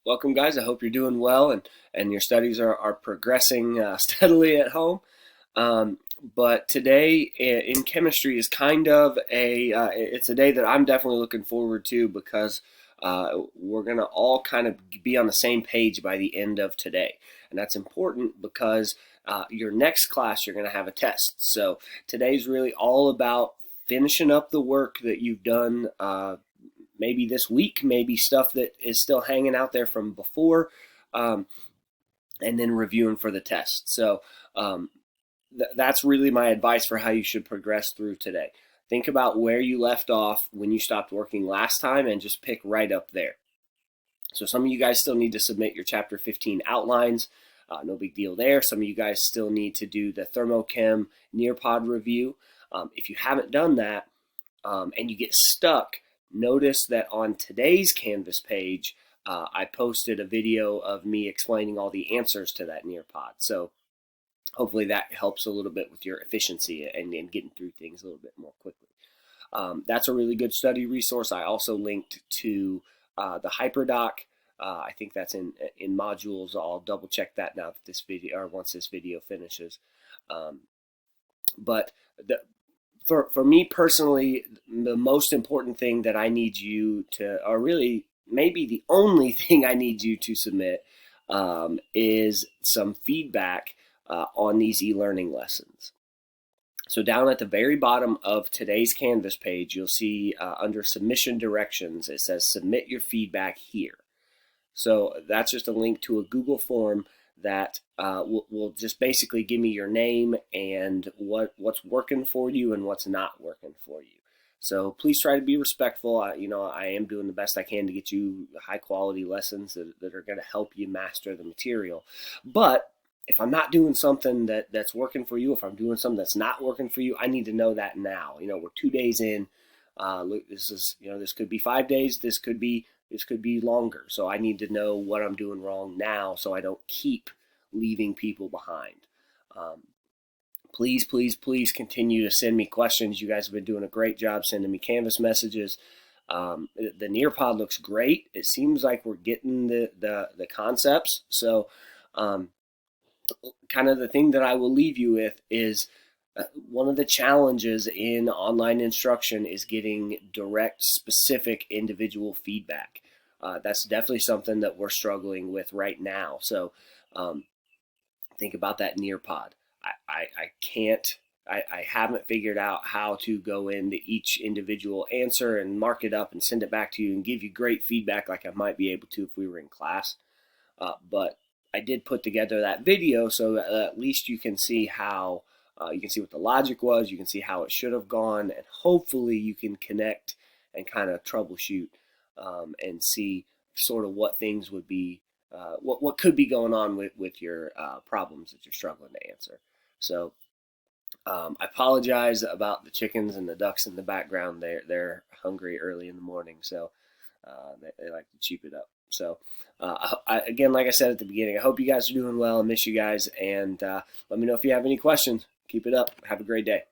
Welcome, guys. I hope you're doing well and your studies are progressing steadily at home. But today in chemistry is kind of it's a day that I'm definitely looking forward to because we're going to all kind of be on the same page by the end of today. And that's important because your next class, you're going to have a test. So today's really all about finishing up the work that you've done maybe this week, maybe stuff that is still hanging out there from before, um, and then reviewing for the test. So that's really my advice for how you should progress through today. Think about where you left off when you stopped working last time and just pick right up there. So some of you guys still need to submit your Chapter 15 outlines. No big deal there. Some of you guys still need to do the Thermochem Nearpod review. If you haven't done that and you get stuck, notice that on today's Canvas page, I posted a video of me explaining all the answers to that Nearpod. So hopefully that helps a little bit with your efficiency and getting through things a little bit more quickly. That's a really good study resource. I also linked to the HyperDoc. I think that's in modules. I'll double check that now that this video, or once this video finishes. But for me personally, the most important thing that I need you to, or really maybe the only thing I need you to submit, is some feedback on these e-learning lessons. So down at the very bottom of today's Canvas page, you'll see under submission directions, it says submit your feedback here. So that's just a link to a Google form that will just basically give me your name and what's working for you and what's not working for you. So please try to be respectful. I am doing the best I can to get you high quality lessons that are going to help you master the material. But if I'm not doing something that's working for you, if I'm doing something that's not working for you, I need to know that now. We're 2 days in. Look, this could be 5 days. This could be longer. So I need to know what I'm doing wrong now so I don't keep leaving people behind. Please, please, please continue to send me questions. You guys have been doing a great job sending me Canvas messages. The Nearpod looks great. It seems like we're getting the concepts. So kind of the thing that I will leave you with is one of the challenges in online instruction is getting direct, specific, individual feedback. That's definitely something that we're struggling with right now. So think about that Nearpod. I haven't figured out how to go into each individual answer and mark it up and send it back to you and give you great feedback like I might be able to if we were in class. But I did put together that video so that at least you can see how you can see what the logic was, you can see how it should have gone, and hopefully you can connect and kind of troubleshoot and see sort of what things would be, what could be going on with your problems that you're struggling to answer. So I apologize about the chickens and the ducks in the background. They're hungry early in the morning, so they like to cheep it up. So again, like I said at the beginning, I hope you guys are doing well. I miss you guys, and let me know if you have any questions. Keep it up. Have a great day.